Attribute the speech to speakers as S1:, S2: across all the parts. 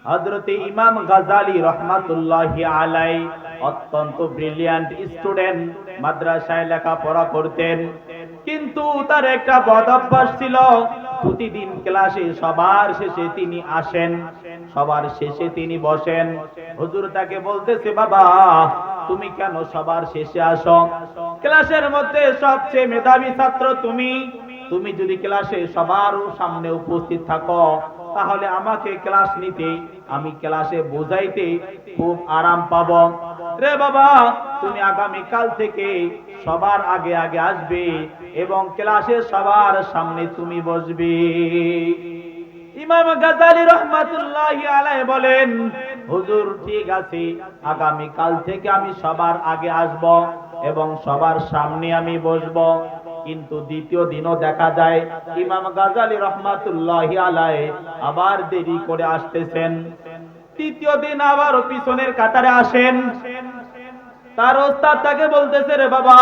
S1: হযরতে ইমাম গাজ্জালী রাহমাতুল্লাহি আলাইহি অত্যন্ত ব্রিলিয়ান্ট স্টুডেন্ট, মাদ্রাসায় লেখাপড়া করতেন। কিন্তু তার একটা বদ অভ্যাস ছিল, প্রতিদিন ক্লাসে সবার শেষে তিনি আসেন, সবার শেষে তিনি বসেন। হুজুর তাকে বলতেছে, বাবা তুমি কেন সবার শেষে আসো? ক্লাসের মধ্যে সবচেয়ে মেধাবী ছাত্র তুমি, তুমি যদি ক্লাসে সবার সামনে উপস্থিত থাকো তাহলে আমাকে ক্লাস নিতে, আমি ক্লাসে বোঝাইতে খুব আরাম পাবো। রে বাবা, তুমি আগামী কাল থেকে সবার আগে আগে আসবে এবং ক্লাসে সবার সামনে তুমি বসবে। ইমাম গাজ্জালী রাহমাতুল্লাহি আলাইহি বলেন, হুজুর ঠিক আছে, আগামী কাল থেকে আমি সবার আগে আসব এবং সবার সামনে আমি বসব। কিন্তু দ্বিতীয় দিনও দেখা যায় ইমাম গাজ্জালী রাহমাতুল্লাহি আলাইহি আবার দেরি করে আসতেছেন। তৃতীয় দিন আবার পিছনের কাতারে আসেন। তার ওস্তাদ তাকে বলতেছে, রে বাবা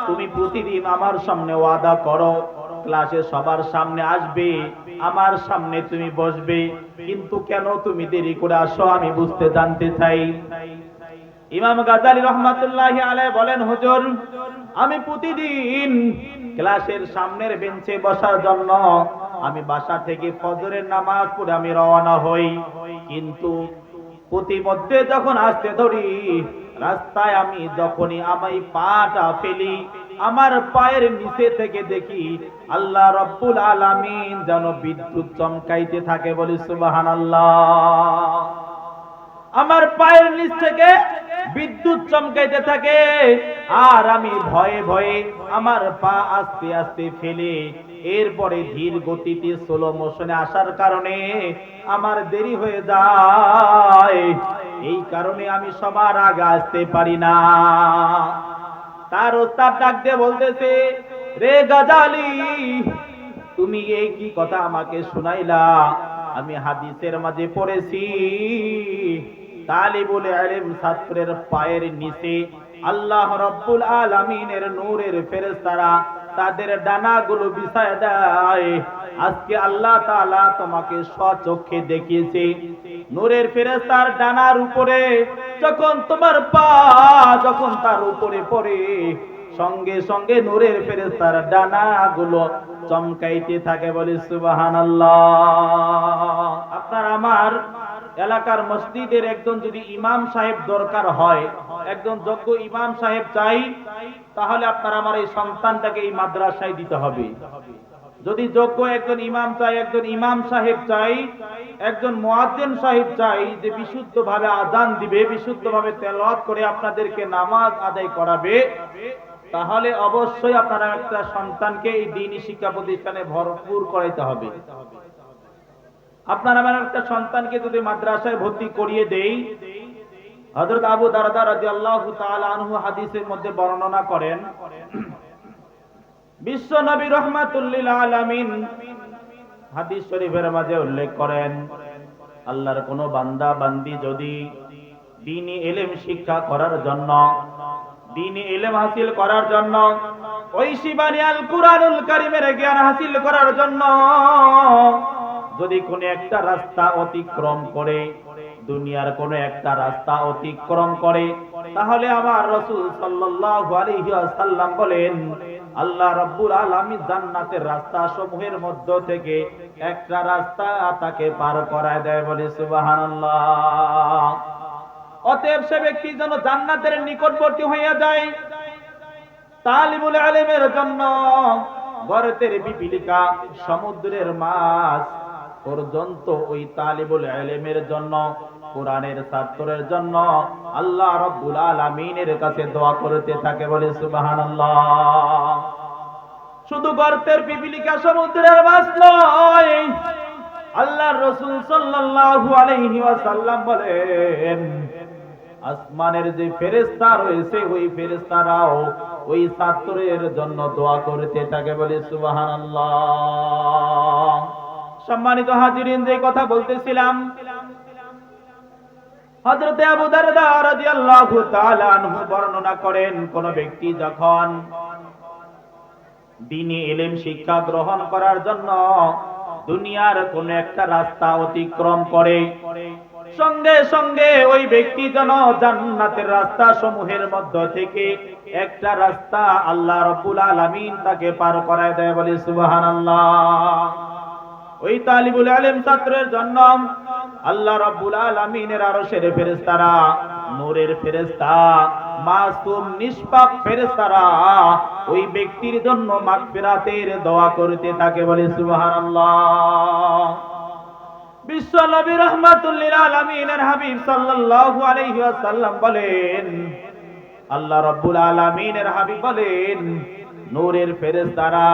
S1: তুমি প্রতিদিন আমার সামনে ওয়াদা করো, ক্লাসে সবার সামনে আসবে, আমার সামনে তুমি বসবে, কিন্তু কেন তুমি দেরি করে আসো আমি বুঝতে জানতে চাই। ইমাম গাজ্জালী রাহমাতুল্লাহি আলাইহি বলেন, হুজুর আমি প্রতিদিন ক্লাসের সামনের বেঞ্চে বসার জন্য আমি বাসা থেকে ফজরের নামাজ পড়ে আমি রওনা হই, কিন্তু প্রতিমধ্যে যখন আসতে ধরি রাস্তায় আমি যখনই আমি পাটা ফেলি, আমার পায়ের নিচে থেকে দেখি আল্লাহ রাব্বুল আলামিন যেন বিদ্যুৎ চমকাইতে থাকে। বলি সুবহানাল্লাহ। আমার পায়ের নিচ থেকে বিদ্যুৎ চমকাইতে থাকে আর আমি ভয়ে ভয়ে আমার পা আস্তে আস্তে ফেলে এরপরে ধীর গতিতে স্লো মোশনে আসার কারণে আমার দেরি হয়ে যায়, এই কারণে আমি সবার আগে আসতে পারি না। তার ওস্তাদ ডাক দিয়ে বলতেছে, রে গাজ্জালী তুমি এই কি কথা আমাকে শুনাইলা? আমি হাদিসের মাঝে পড়েছি তালিবুল ইলম ছাত্রের পায়ের নিচে আল্লাহ রাব্বুল আলামিনের নূরের ফেরেশতারা তাদের ডানাগুলো বিছায় দেয়। আজকে আল্লাহ তাআলা তোমাকে স্বচক্ষে দেখিয়েছে, নূরের ফেরেশতার ডানার উপরে যখন তোমার পা যখন তার উপরে পড়ে সঙ্গে সঙ্গে নূরের ফেরেশতার ডানাগুলো চমকাইতে থাকে। বলি সুবহানাল্লাহ। আপনার আমার এলাকার মসজিদের একজন যদি ইমাম সাহেব দরকার হয়, একজন যোগ্য ইমাম সাহেব চাই, তাহলে আপনার আমার এই সন্তানটাকে এই মাদ্রাসায় দিতে হবে। যদি যোগ্য একজন ইমাম চাই, একজন ইমাম সাহেব চাই, একজন মুয়াজ্জিন সাহেব চাই যে বিশুদ্ধভাবে আযান দিবে, বিশুদ্ধভাবে তেলাওয়াত করে আপনাদেরকে নামাজ আদায় করাবে, তাহলে অবশ্যই আপনারা একটা সন্তানকে এই দ্বীনি শিক্ষা প্রতিষ্ঠানে ভরপুর করাইতে হবে। আপনার আমার একটা সন্তানকে যদি মাদ্রাসায় ভর্তি করিয়ে দেই, হযরত আবু দারদা রাদিয়াল্লাহু তাআলা আনহু হাদিসের মধ্যে বর্ণনা করেন, বিশ্ব নবী রাহমাতুল লিল আলামিন হাদিস শরীফের মাঝে উল্লেখ করেন, আল্লাহর কোন বান্দা বান্দি যদি দ্বীনি ইলম শিক্ষা করার জন্য, দ্বীনি ইলম হাসিল করার জন্য, ঐশী আল কুরআনুল কারীমের জ্ঞান হাসিল করার জন্য যদি কোন একটা রাস্তা অতিক্রম করে, দুনিয়ার কোন একটা রাস্তা অতিক্রম করে, তাহলে আমার রাসূল সাল্লাল্লাহু আলাইহি ওয়াসাল্লাম বলেন আল্লাহ রাব্বুল আলামিন জান্নাতের রাস্তা সমূহের মধ্য থেকে একটা রাস্তা তাকে পার করায় দেয়। বলে সুবহানাল্লাহ। অতএব সে ব্যক্তি যেন জান্নাতের নিকটবর্তী হইয়া যায়। তালিবুল ইলমের জন্য গর্তের পিপীলিকা, সমুদ্রের মাছ পর্যন্ত ওই তালিবুল ইলমের জন্য, কোরআনের ছাত্রের জন্য আল্লাহ রাব্বুল আলামিনের কাছে দোয়া করতে থাকে। বলে সুবহানাল্লাহ। শুধু গর্তের পিপীলিকা, সমুদ্রের মাছ নয়, আল্লাহর রাসূল সাল্লাল্লাহু আলাইহি ওয়াসাল্লাম বলেন আসমানের যে ফেরেশতা রয়েছে ওই ফেরেশতারাও ওই ছাত্রের জন্য দোয়া করতে থাকে। বলে সুবহানাল্লাহ। সম্মানিত হাজিরিন, যে কথা বলতেছিলাম, হযরত আবু দারদা রাদিয়াল্লাহু তাআলা আনহু বর্ণনা করেন, কোন ব্যক্তি যখন দ্বীনি ইলম শিক্ষা গ্রহণ করার জন্য দুনিয়ার কোন একটা রাস্তা অতিক্রম করে, সঙ্গে সঙ্গে ওই ব্যক্তি যেন জান্নাতের রাস্তা সমূহের মধ্য থেকে একটা রাস্তা আল্লাহ রাব্বুল আলামিন তাকে পার করায় দেয়, বলে সুবহানাল্লাহ। ওই তালিবুল ইলম ছাত্রের জন্য আল্লাহ রাব্বুল আলামিনের আরশের ফেরেশতারা, নূরের ফেরেশতা, মাসুম নিষ্পাপ ফেরেশতারা ওই ব্যক্তির জন্য মাগফিরাতের দোয়া করতে থাকে, বলে সুবহানাল্লাহ। বিশ্ব নবী রাহমাতুল লিল আলামিনের হাবিব সাল্লাল্লাহু আলাইহি ওয়াসাল্লাম বলেন, আল্লাহ রাব্বুল আলামিনের হাবিব বলেন, নূরের ফেরেশতারা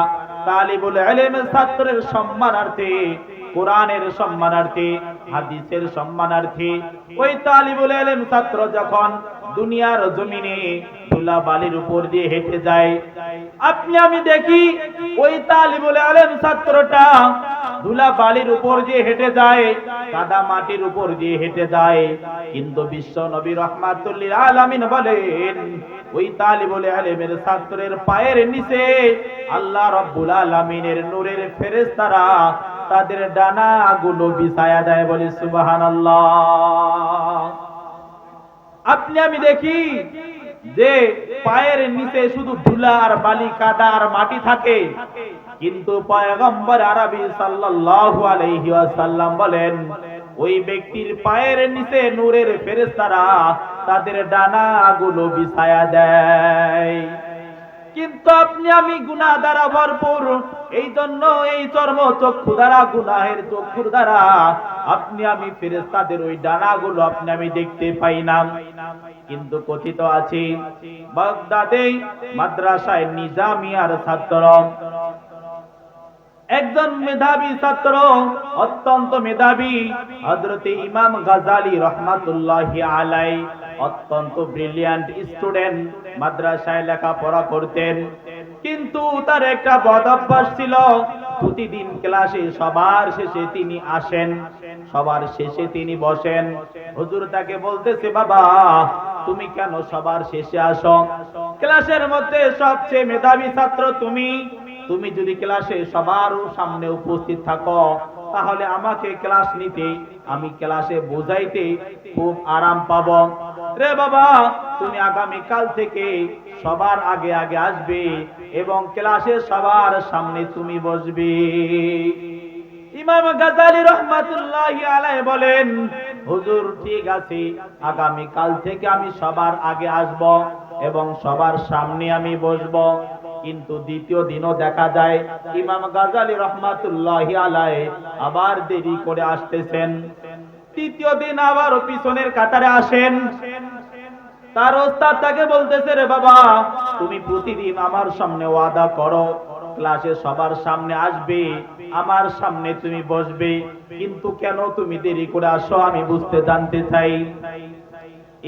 S1: তালিবুল ইলম ছাত্রের সম্মানার্থে, কোরআনের সম্মানার্থে, হাদিসের সম্মানার্থে ওই তালিবুল ইলম ছাত্র যখন দুনিয়ার জমিনে ধুলা বালির উপর দিয়ে হেঁটে যায়, আপনি আমি দেখি ওই তালিবুল ইলম ছাত্রটা ধুলা বালির উপর দিয়ে হেঁটে যায়, কাদা মাটির উপর দিয়ে হেঁটে যায়, কিন্তু বিশ্ব নবী রাহমাতুল লিল আলামিন বলেন, ওই তালিবুল ইলমের ছাত্রের পায়ের নিচে আল্লাহ রাব্বুল আলামিনের নূরের ফেরেশতারা তাদের ডানাগুলো বিছায়া দেয়, বলে সুবহানাল্লাহ। আপনি আমি দেখি যে পায়ের নিচে শুধু ধুলা আর বালি, কাদা আর মাটি থাকে, কিন্তু পয়গম্বর আরবি সাল্লাল্লাহু আলাইহি ওয়াসাল্লাম বলেন, ওই ব্যক্তির পায়ের নিচে নূরের ফেরেশতারা তাদের ডানাগুলো বিছায়া দেয়। কিন্তু আপনি আমি গুনাহ দ্বারা ভরপুর, এই জন্য এই চর্ম চক্ষু দ্বারা, গুনাহের চক্ষুর দ্বারা আপনি আমি ফেরেশতাদের ওই ডানাগুলো আপনি আমি দেখতে পাই না। কিন্তু কথিত আছে, বাগদাদে মাদ্রাসায় নিজামিয়ার ছাত্র, একজন মেধাবী ছাত্র, অত্যন্ত মেধাবী, হযরত ইমাম গাজালি রাহমাতুল্লাহি আলাইহি অত্যন্ত ব্রিলিয়ান্ট স্টুডেন্ট, মাদ্রাসায় লেখাপড়া করতেন। কিন্তু তার একটা বদ অভ্যাস ছিল, প্রতিদিন ক্লাসে সবার শেষে তিনি আসেন, সবার শেষে তিনি বসেন। হুজুর তাকে বলতেছে, বাবা তুমি কেন সবার শেষে আসো? ক্লাসের মধ্যে সবচেয়ে মেধাবী ছাত্র তুমি, তুমি যদি ক্লাসে সবার সামনে উপস্থিত থাকো তাহলে আমাকে ক্লাস নিতে, আমি ক্লাসে বোঝাইতে খুব আরাম পাবো। রে বাবা, তুমি আগামী কাল থেকে সবার আগে আগে আসবে এবং ক্লাসে সবার সামনে তুমি বসবে। ইমাম গাজালি রাহমাতুল্লাহি আলাইহি বলেন, হুজুর ঠিক আছে, আগামী কাল থেকে আমি সবার আগে আসব এবং সবার সামনে আমি বসব। কিন্তু দ্বিতীয় দিনও দেখা যায় ইমাম গাজালি রাহমাতুল্লাহি আলাইহি আবার দেরি করে আসতেছেন। তৃতীয় দিন আবার পিছনের কাতারে আসেন। তার ওস্তাদ তাকে বলতেছে, রে বাবা তুমি প্রতিদিন আমার সামনে ওয়াদা করো, ক্লাসে সবার সামনে আসবে, আমার সামনে তুমি বসবে, কিন্তু কেন তুমি দেরি করে আসো আমি বুঝতে জানতে চাই।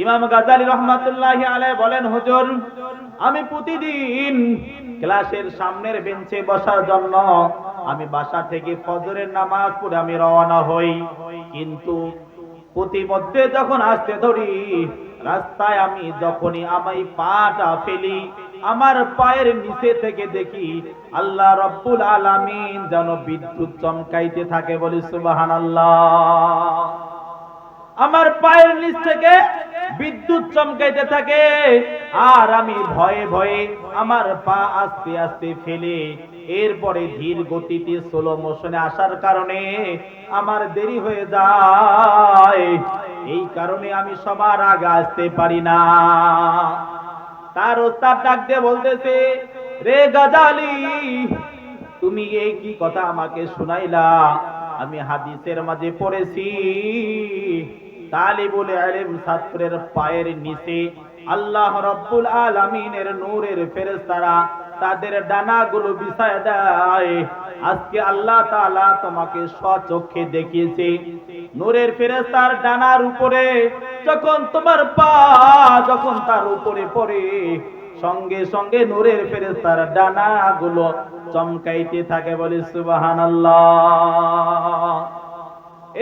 S1: ইমাম গাজালি রাহমাতুল্লাহি আলাইহি বলেন, হুজুর আমি প্রতিদিন ক্লাসের সামনের বেঞ্চে বসার জন্য আমি বাসা থেকে ফজরের নামাজ পড়ে আমি রওনা হই, কিন্তু প্রতিমধ্যে যখন আসতে ধরি রাস্তায় আমি যখনই আমি পাটা ফেলি, আমার পায়ের নিচে থেকে দেখি আল্লাহ রাব্বুল আলামিন যেন বিদ্যুৎ চমকাইতে থাকে, বলি সুবহানাল্লাহ। আমার পায়ের নিচ থেকে বিদ্যুৎ চমকাইতে থাকে, আর আমি ভয়ে ভয়ে আমার পা আস্তে আস্তে ফেলে এরপরে ধীর গতিতে স্লো মোশনে আসার কারণে আমার দেরি হয়ে যায়, এই কারণে আমি সবার আগে আসতে পারি না। তার ওস্তাদ ডাক দিয়ে বলতেছে, রে গাজালি তুমি এই কি কথা আমাকে শুনাইলা? আমি হাদিসের মাঝে পড়েছি তালিবুল ইলম ছাত্রের পায়ের নিচে আল্লাহ রাব্বুল আলামিনের নূরের ফেরেশতারা তাদের ডানাগুলো বিছায় দেয়। আজকে আল্লাহ তাআলা তোমাকে স্বচক্ষে দেখিয়েছে, নূরের ফেরেশতার ডানার উপরে যখন তোমার পা যখন তার উপরে পড়ে, সঙ্গে সঙ্গে নূরের ফেরেশতার ডানাগুলো চমকাইতে থাকে, বলে সুবহানাল্লাহ।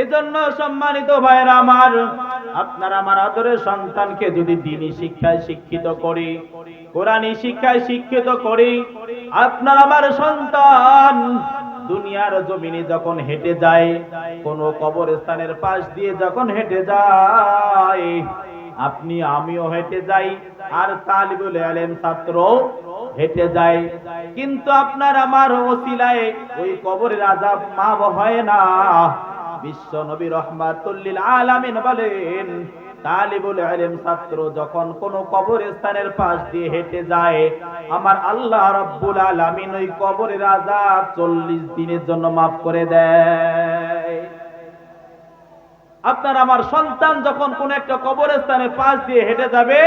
S1: এজন্য সম্মানিত ভাইরা আমার, আপনারা আমার আদরের সন্তানকে যদি দ্বীনি শিক্ষায় শিক্ষিত করি, কোরআনী শিক্ষায় শিক্ষিত করি, আপনার আমার সন্তান দুনিয়ার জমিনে যখন হেঁটে যায়, কোন কবরস্থানের পাশ দিয়ে যখন হেঁটে যায়, আপনি আমিও হেঁটে যাই, আর তালিবুল ইলম ছাত্র হেঁটে যায়, কিন্তু আপনার আমার ওসিলায় ওই কবরের আযাব মাফ হয় না। বিশ্ব নবী রাহমাতুল লিল আলামিন বলেন, তালিবুল ইলম ছাত্র যখন কোন কবরস্থানের পাশ দিয়ে হেঁটে যায়, আমার আল্লাহ রাব্বুল আলামিন ওই কবরের আযাব 40 দিনের জন্য মাফ করে দেয়। আপনার আমার সন্তান যখন কোন একটা কবরস্থানের পাশ দিয়ে হেঁটে যাবে,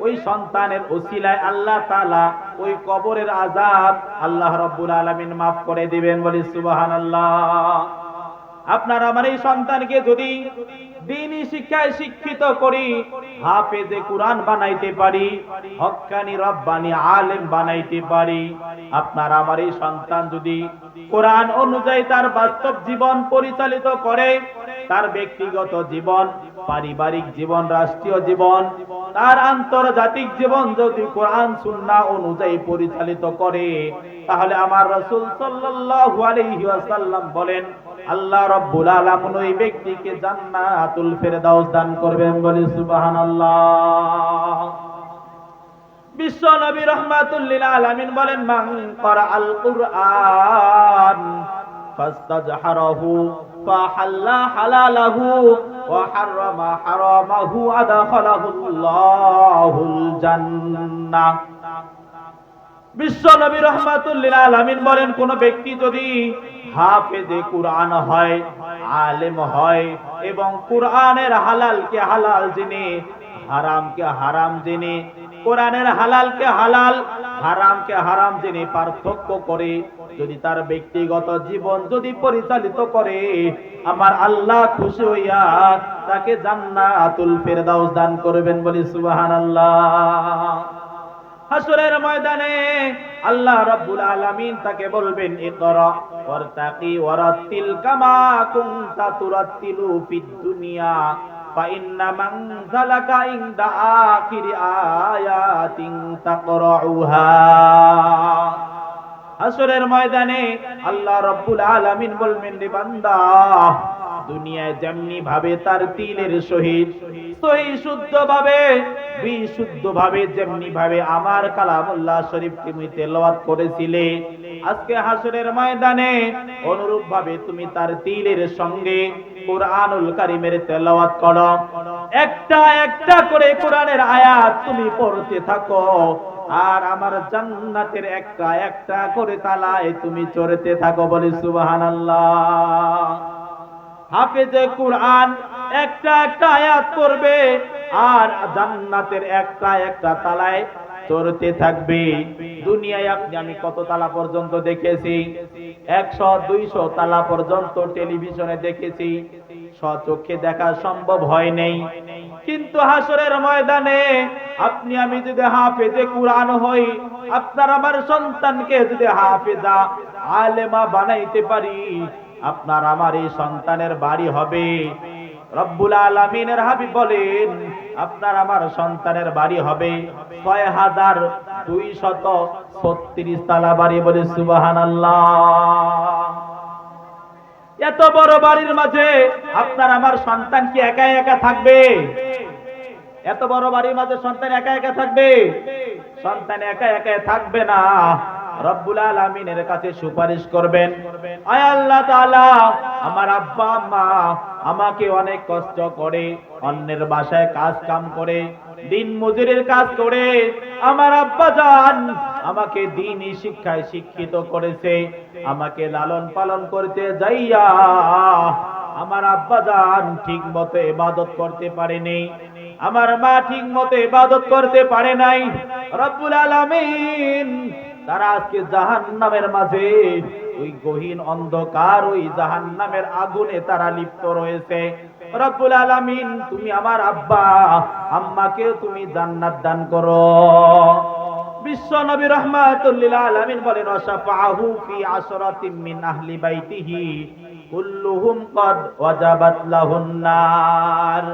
S1: ওই সন্তানের ওসিলায় আল্লাহ তাআলা ওই কবরের আযাব আল্লাহ রাব্বুল আলামিন মাফ করে দিবেন, বলি সুবহানাল্লাহ। আপনার আমার এই সন্তানকে যদি দ্বীনি শিক্ষায় শিক্ষিত করি, হাফেজে কুরআন বানাইতে পারি, হক্কানি রব্বানি আলেম বানাইতে পারি, আপনার আমার এই সন্তান যদি কোরআন অনুযায়ী তার বাস্তব জীবন পরিচালিত করে, তার ব্যক্তিগত জীবন, পারিবারিক জীবন, রাষ্ট্রীয় জীবন, তার আন্তর্জাতিক জীবন যদি কোরআন সুন্নাহ অনুযায়ী পরিচালিত করে, তাহলে আমার রাসূল সাল্লাল্লাহু আলাইহি ওয়াসাল্লাম বলেন, আল্লাহ রাব্বুল আলামিন ওই ব্যক্তিকে জান্নাতুল ফেরদাউস দান করবেন, বলি সুবহানাল্লাহ। বিশ্ব নবী রাহমাতুল লিল আলামিন বলেন, মান ক্বারাআল কুরআন ফাস্তাজহারাহু ফাহাল্লা হালালাহু ওয়া হাররামা হারামাহু আদখালাহুল্লাহুল জান্নাহ। বিশ্ব নবী রাহমাতুল লিল আলামিন বলেন, কোন ব্যক্তি যদি হাফেজে কুরআন হয়, আলেম হয়, এবং কুরআনের হালালকে হালাল জেনে, হারামকে হারাম জেনে, কোরআনের হালালকে হালাল, হারামকে হারাম জেনে পার্থক্য করে যদি তার ব্যক্তিগত জীবন যদি পরিচালিত করে, আমার আল্লাহ খুশি হইয়া তাকে জান্নাতুল ফেরদাউস দান করবেন, বলি সুবহানাল্লাহ। হাসরের ময়দানে আল্লাহ রাব্বুল আলামিন তাকে বলবেন, ইকরা ওয়ারতাকি ওয়ারাতিল কামা কুনতা তুরাতিলু ফিদ দুনিয়া ফাইন্না মানজালাকা ইনদা আখিরি আয়াতিন তাকরাউহা। হাসরের ময়দানে আল্লাহ রাব্বুল আলামিন বলবেন, রে বান্দা, দুনিয়ায় যেমনি ভাবে তার তিলের সহিত সহি শুদ্ধ ভাবে, বিশুদ্ধ ভাবে, যেমনি ভাবে আমার কালামুল্লাহ শরীফ তুমি তেলাওয়াত করেছিলে, আজকে হাসরের ময়দানে অনুরূপ ভাবে তুমি তার তিলের সঙ্গে কুরআনুল কারীমের তেলাওয়াত করো। একটা একটা করে কোরআনের আয়াত তুমি পড়তে থাকো, আর আমার জান্নাতের একটা একটা করে তালায় তুমি চড়তে থাকো, বলি সুবহানাল্লাহ। হাফেজে কুরআন একটা একটা আয়াত করবে, আর জান্নাতের একটা একটা তালায় চড়তে থাকবে। দুনিয়ায় আমি কত তালা পর্যন্ত দেখেছি, 100-200 তালা পর্যন্ত টেলিভিশনে দেখেছি, স্বচক্ষে দেখা সম্ভব হয় নাই। কিন্তু হাসরের ময়দানে আপনি আমি যদি হাফেজে কুরআন হই, আপনার আমার সন্তানকে যদি হাফেজা আলেমা বানাইতে পারি, আপনার আমার এই সন্তানের বাড়ি হবে, রব্বুল আলামিনের হাবিব বলেন, আপনার আমার সন্তানের বাড়ি হবে 6236 তালা বাড়ি, বলে সুবহানাল্লাহ। এত বড় বাড়ির মাঝে আপনার আমার সন্তান কি একা একা থাকবে? এত বড় বাড়ির মাঝে সন্তান একা একা থাকবে? সন্তান একা একা থাকবে না, রব্বুল আলামিনের কাছে সুপারিশ করবেন, আয় আল্লাহ তাআলা, আমার আব্বা আম্মা আমাকে অনেক কষ্ট করে অন্যের বাসায় কাজ কাম করে, দিন মজুরের কাজ করে আমার আব্বা জান আমাকে দ্বীনি শিক্ষায় শিক্ষিত করেছে, আমাকে লালন পালন করতে যাইয়া আমার আব্বা জান ঠিক মতো ইবাদত করতে পারেনি, আমার মা ঠিক মতো ইবাদত করতে পারে নাই। রব্বুল আলামিন তারা আজকে জাহান্নামের মাঝে, ওই গহীন অন্ধকার, ওই জাহান্নামের আগুনে তারা লিপ্ত রয়েছে। রব্বুল আলামিন তুমি আমার আব্বা আম্মাকে তুমি জান্নাত দান করো। বিশ্ব নবী রাহমাতুল লিল আলামিন বলেন, ওয়াশাফাহু ফি আশরাতিন মিন আহলি বাইতিহি কুল্লুহুম ক্বাদ ওয়াজাবাত লাহুন নার।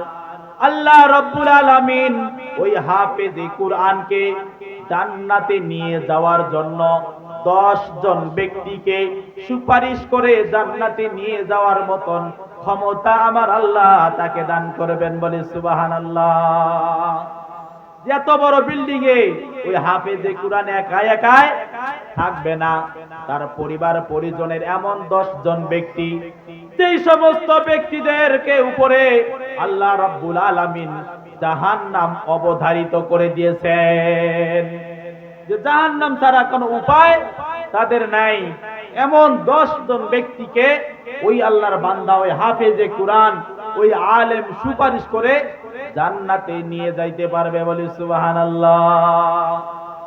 S1: আল্লাহ রাব্বুল আলামিন ওই হাফেজে কুরআনকে জান্নাতে নিয়ে যাওয়ার জন্য 10 জন ব্যক্তিকে সুপারিশ করে জান্নাতে নিয়ে যাওয়ার মতন ক্ষমতা আমার আল্লাহ তাকে দান করবেন, বলে সুবহানাল্লাহ। এত বড় বিল্ডিং এ ওই হাফেজে কুরআন একাই একাই থাকবে না, তার পরিবার পরিজনের এমন 10 জন ব্যক্তি, যেই সমস্ত ব্যক্তিদেরকে উপরে আল্লাহ রাব্বুল আলামিন জাহান্নাম অবধারিত করে দিয়েছেন, যে জাহান্নাম ছাড়া কোনো উপায় তাদের নাই, এমন 10 জন ব্যক্তিকে ওই আল্লাহর বান্দা, ওই হাফেজে কুরআন, ওই আলেম সুপারিশ করে জান্নাতে নিয়ে যাইতে পারবে, বলি সুবহানাল্লাহ।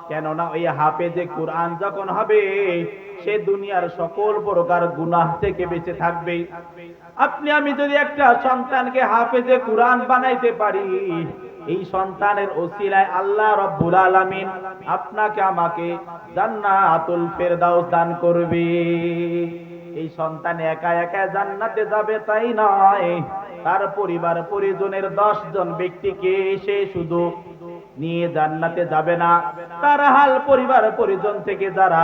S1: কেননা ওই হাফেজে কুরআন যখন হবে, সে দুনিয়ার সকল প্রকার গুনাহ থেকে বেঁচে থাকবে। আপনি আমি যদি একটা সন্তানকে হাফেজে কুরআন বানাইতে পারি, এই সন্তানের ওসিলায় আল্লাহ রাব্বুল আলামিন আপনাকে আমাকে জান্নাতুল ফেরদাউস দান করবে। এই সন্তান একা একা জান্নাতে যাবে তাই নয়, তার পরিবার পরিজনের 10 জন ব্যক্তিকে সে শুধু নিয়ে জান্নাতে যাবে না, তার হাল পরিবার পরিজন থেকে যারা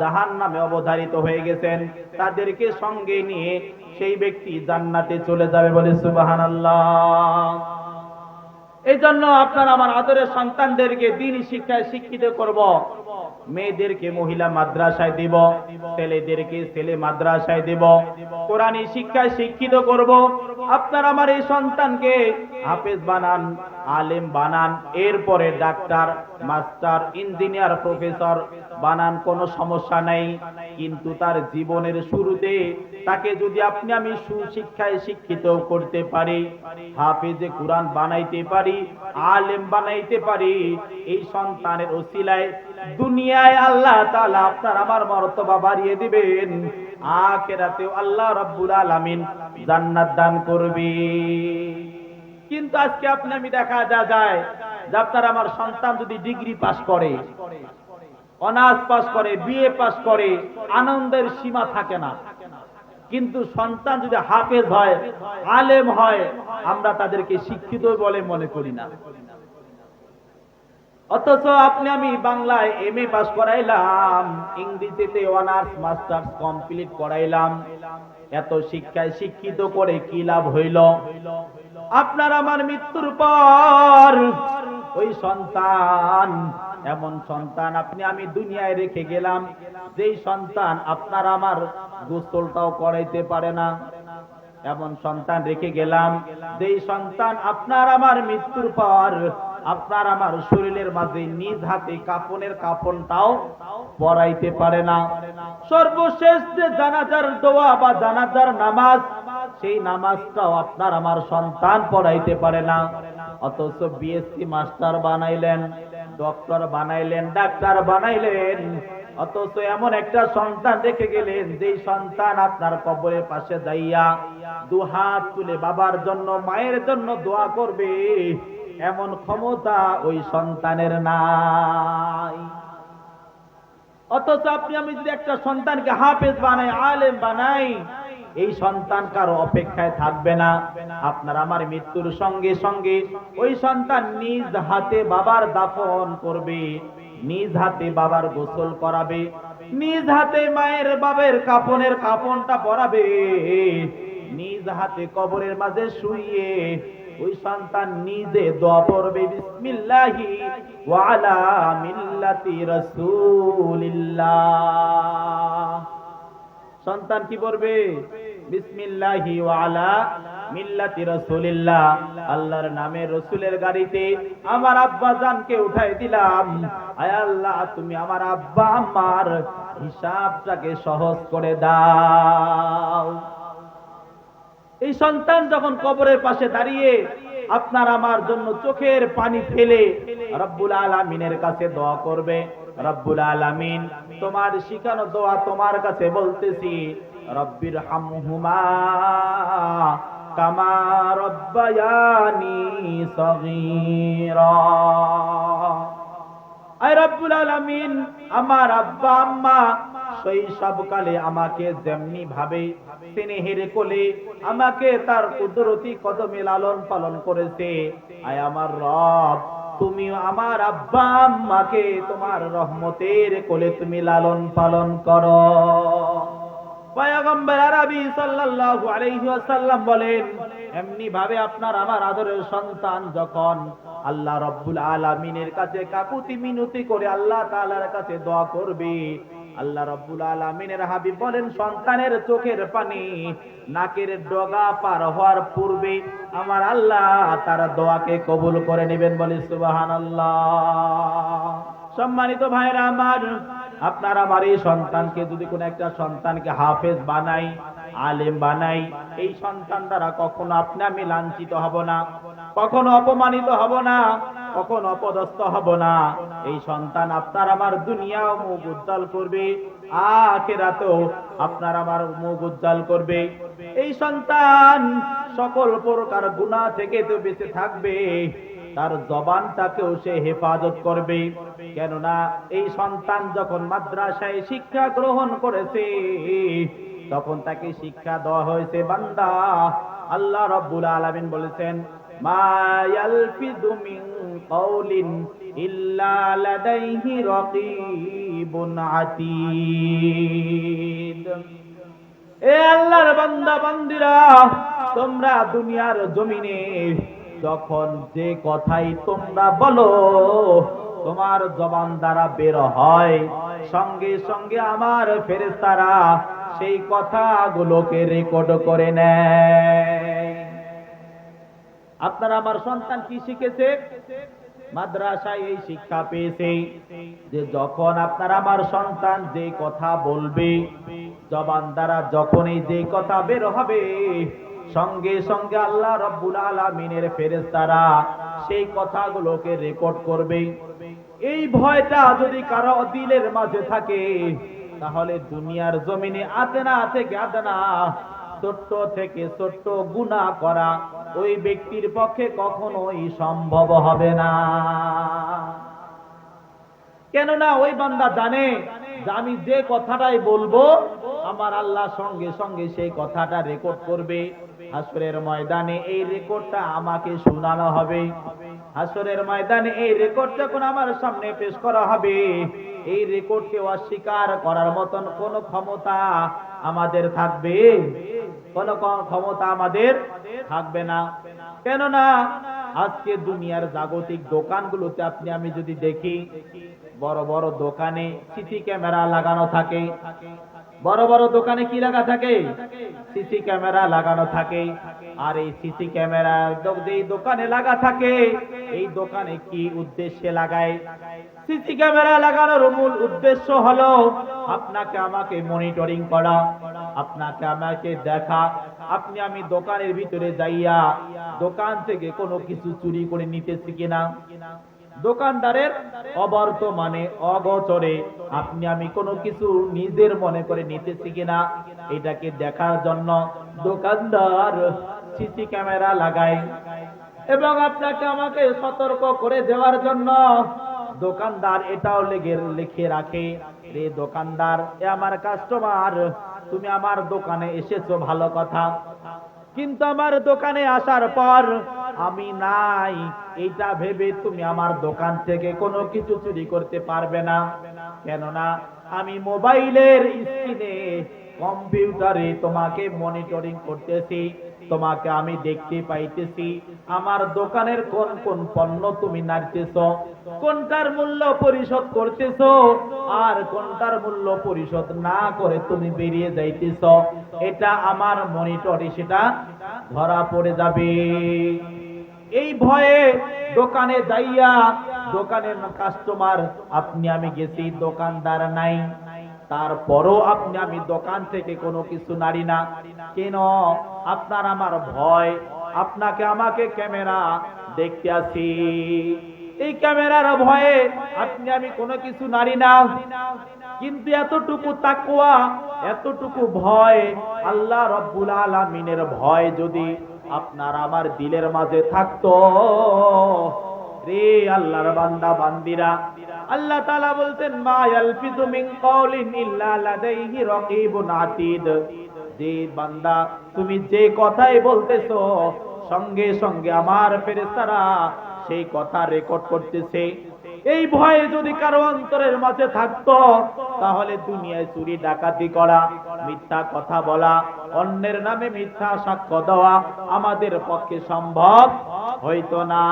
S1: জাহান্নামে অবধারিত হয়ে গেছেন তাদেরকে সঙ্গে নিয়ে সেই ব্যক্তি জান্নাতে চলে যাবে, বলে সুবহানাল্লাহ। এই জন্য আপনার আমার আদরের সন্তানদেরকে দ্বীনি শিক্ষায় শিক্ষিত করব, মেয়েদেরকে মহিলা মাদ্রাসায় দিব, ছেলেদেরকে ছেলে মাদ্রাসায় দিব, কোরআনী শিক্ষায় শিক্ষিত করব। আপনার আমার এই সন্তানকে হাফেজ বানান, আলেম বানান, এরপরে ডাক্তার, মাস্টার, ইঞ্জিনিয়ার, প্রফেসর বানান, কোনো সমস্যা নাই। কিন্তু তার জীবনের শুরুতে তাকে যদি আপনি আমি সুশিক্ষায় শিক্ষিত করতে পারি, হাফেজে কুরআন বানাইতে পারি, আলেম বানাইতে পারি, এই সন্তানের ওসিলায় দুনিয়ায় আল্লাহ তাআলা আপনার আমার মর্তবা বাড়িয়ে দিবেন, আখিরাতেও আল্লাহ রাব্বুল আলামিন জান্নাত দান করবে। কিন্তু আজকে আপনি আমি দেখা যায় যে আপনার আমার সন্তান যদি ডিগ্রি পাস করে, অনার্স পাস করে, বিএ পাস করে, আনন্দের সীমা থাকে না। কিন্তু সন্তান যদি হাফেজ হয়, আলেম হয়, আমরা তাদেরকে শিক্ষিত বলে মনে করি না। অথচ আপনি আমি বাংলায় এমএ পাস করাইলাম, ইংরেজিতে অনার্স মাস্টার্স কমপ্লিট করাইলাম, এত শিক্ষায় শিক্ষিত করে কি লাভ হইল? আপনার আমার মৃত্যুর পর ওই সন্তান, এমন সন্তান আপনি আমি দুনিয়ায় রেখে গেলাম, যেই সন্তান আপনার আমার গোসলটাও করাইতে পারে না। এমন সন্তান রেখে গেলাম, যেই সন্তান আপনার আমার মৃত্যুর পর আপনার আমার শরীরের মাঝে নিজ হাতে কাফনের কাফনটাও পরাইতে পারে না। সর্বশেষ যে জানাজার দোয়া বা জানাজার নামাজ, সেই নামাজটাও আপনার আমার সন্তান পড়াইতে পারে না। অথচ বিএসসি মাস্টার বানাইলেন, ডক্টর বানাইলেন, ডাক্তার বানাইলেন, অথচ এমন একটা সন্তান রেখে গেলেন, যেই সন্তান আপনার কবরের পাশে যাইয়া দুহাত তুলে বাবার জন্য মায়ের জন্য দোয়া করবে, এমন ক্ষমতা ওই সন্তানের নাই। অথচ আপনি আমি যদি একটা সন্তানকে হাফেজ বানাই, আলেম বানাই, এই সন্তান কারো অপেক্ষায় থাকবে না। আপনার আমার মৃত্যুর সঙ্গে সঙ্গে ওই সন্তান নিজ হাতে বাবার দাফন করবে, নিজ হাতে বাবার গোসল করাবে, নিজ হাতে মায়ের বাবার কাফনের কাফনটা পরাবে, নিজ হাতে কবরের মাঝে শুইয়ে ওই সন্তান নিজে দোয়া পড়বে, বিসমিল্লাহি ওয়া আলা মিল্লাতি রাসূলিল্লাহ। সন্তান কি পড়বে? বিসমিল্লাহি ওয়া আলা মিল্লাতি রাসূলিল্লাহ, আল্লাহর নামে রসুলের গাড়িতে আমার আব্বা জানকে উঠাই দিলাম। আয় আল্লাহ, তুমি আমার আব্বা আম্মার হিসাবটাকে সহজ করে দাও। এই সন্তান যখন কবরের পাশে দাঁড়িয়ে আপনার আমার জন্য চোখের পানি ফেলে রব্বুল আলামিনের কাছে দোয়া করবে, রব্বুল আলামিন তোমার শিখানো দোয়া তোমার কাছে বলতেছি, রব্বির হামহুমা কামা রব্বায়ানি সগীরা। আয় রব্বুল আলামিন, আমার আব্বা আম্মা শৈশবকালে আমাকে যেমনি ভাবে স্নেহের কোলে আমাকে তার কুদরতি কদমে লালন পালন করেছে, আয় আমার রব তুমি আমার আব্বা আম্মাকে তোমার রহমতের কোলে তুমি লালন পালন করো। পয়গম্বর আরবি সাল্লাল্লাহু আলাইহি ওয়াসাল্লাম বলেন, এমনি ভাবে আপনার আমার আদরের সন্তান যখন আল্লাহ রাব্বুল আলামিনের কাছে কাকুতি মিনতি করে আল্লাহ তাআলার কাছে দোয়া করবে, আল্লাহ রাব্বুল আলামিনের হাবিব বলেন সন্তানের চোখের পানি নাকের ডগা পার হওয়ার পূর্বে আমার আল্লাহ তার দোয়াকে কবুল করে নেবেন। বলি সুবহানাল্লাহ। সম্মানিত ভাইরা আমার, আপনার আমার এই সন্তানকে যদি কোনো একটা সন্তানকে হাফেজ বানাই, আলেম বানাই, এই সন্তান দ্বারা কখনো আপনি আমি লাঞ্ছিত হব না, কখনো অপমানিত হব না, কখনো অপদস্থ হব না। এই সন্তান আপনার আমার দুনিয়াও মুখ উজ্জ্বল করবে, আখিরাতেও আপনার আমার মুখ উজ্জ্বল করবে। এই সন্তান সকল প্রকার গুনাহ থেকে তো বেঁচে থাকবে, তার জবানটাকেও সে হেফাজত করবে। কেননা এই সন্তান যখন মাদ্রাসায় শিক্ষা গ্রহণ করেছে তখন তাকে শিক্ষা দেওয়া হয়েছে, বান্দা আল্লাহ রাব্বুল আলামিন বলেছেন, মা ইয়ালফিযু মিন কাওলিন ইল্লা লাদাইহি রাকীবুন আতীদ। এ আল্লাহর বান্দা বান্দিরা, তোমরা দুনিয়ার জমিনে যখন যে কথাই তোমরা বলো তোমার জবান দ্বারা বের হয়, সঙ্গে সঙ্গে আমার ফেরেশতারা সেই কথাগুলোকে রেকর্ড করে নেয়। আপনার আমার সন্তান কি শিখেছে? মাদ্রাসায় এই শিক্ষা পেয়েছে যে যখন আপনার আমার সন্তান যে কথা বলবে, জবান দ্বারা যখনই যে কথা বের হবে, সঙ্গে সঙ্গে আল্লাহ রাব্বুল আলামিনের ফেরেশতারা সেই কথাগুলোকে রেকর্ড করবে। এই ভয়টা যদি কারো দিলের মাঝে থাকে, তাহলে দুনিয়ার জমিনে আদনা থেকে আদনা, ছোট্ট থেকে ছোট্ট গুনাহ করা ওই ব্যক্তির পক্ষে কখনোই সম্ভব হবে না। কেননা ওই বান্দা জানে যে আমি যে কথাটাই বলবো আমার আল্লাহ সঙ্গে সঙ্গে সেই কথাটা রেকর্ড করবে। হাসরের ময়দানে এই রেকর্ডটা আমাকে শোনানো হবে। হাসরের ময়দানে এই রেকর্ড যখন আমার সামনে পেশ করা হবে, এই রেকর্ডকে অস্বীকার করার মতন কোন ক্ষমতা আমাদের থাকবে? কোন ক্ষমতা আমাদের থাকবে না। কেননা আজকে দুনিয়ার জাগতিক দোকানগুলোতে আপনি আমি যদি দেখি, বড় বড় দোকানে সিসি ক্যামেরা লাগানো থাকে। বড় বড় দোকানে কি লাগা থাকে? সিসি ক্যামেরা লাগানো থাকে। আর এই সিসি ক্যামেরা যেই দোকানে লাগা থাকে, এই দোকানে কি উদ্দেশ্যে লাগায়? সিসি ক্যামেরা লাগানোর মূল উদ্দেশ্য হলো আপনাকে আমাকে মনিটরিং করা, আপনাকে আমাকে দেখা, আপনি আমি দোকানের ভিতরে যাইয়া দোকান থেকে কোনো কিছু চুরি করে নিতেছি কিনা, দোকানদারের অবর্তমানে অগোচরে আপনি আমি কোনো কিছু নিজের মনে করে নিতেছি কিনা, এটাকে দেখার জন্য দোকানদার সিসি ক্যামেরা লাগায়। এবং আপনাকে আমাকে সতর্ক করে দেওয়ার জন্য দোকানদার এটাও লিখে রাখে, রে দোকানদার, এ আমার কাস্টমার, তুমি আমার দোকানে এসেছো ভালো কথা, কিন্তু আমার দোকানে আসার পর আমি নাই এইটা ভেবে তুমি আমার দোকান থেকে কোনো কিছু চুরি করতে পারবে না। কেননা আমি মোবাইলের স্ক্রিনে, কম্পিউটারে তোমাকে মনিটরিং করতেছি, তোমাকে আমি দেখতে পাইতেছি আমার দোকানের কোন কোন পণ্য তুমি নাড়তেছো, কোনটার মূল্য পরিশোধ করতেছো আর কোনটার মূল্য পরিশোধ না করে তুমি বেরিয়ে যাইতেছো। এটা আমার মনিটরে সেটা ধরা পড়ে যাবে। এই ভয়ে দোকানে যাইয়া দোকানের কাস্টমার আপনি আমি গেছি, দোকানদার নাই, তারপরও আপনি আমি দোকান থেকে কোনো কিছু নাড়ি না। কেন? আপনার আমার ভয়, আপনাকে আমাকে ক্যামেরা দেখতে আসি, এই ক্যামেরার ভয়ে আপনি আমি কোনো কিছু নাড়ি না। কিন্তু এতটুকু তাকওয়া, এতটুকু ভয়, আল্লাহ রাব্বুল আলামিনের ভয় যদি আপনার আমার দিলের মাঝে থাকতো, রে আল্লাহর বান্দা বান্দিরা, আল্লাহ তাআলা বলতেন, মা ইয়ালফিযু মিন কাওলিন ইল্লা লাদাইহি রাকীবুন আতীদ। যে বান্দা তুমি যে কথাই বলতেছো, সঙ্গে সঙ্গে আমার ফেরেশতারা সেই কথা রেকর্ড করতেছে। এই ভয়ে যদি কারো অন্তরের মাঝে থাকতো, তাহলে দুনিয়ায় চুরি ডাকাতি করা, মিথ্যা কথা বলা, অন্যের নামে মিথ্যা সাক্ষ্য দেওয়া আমাদের পক্ষে সম্ভব হইতো না।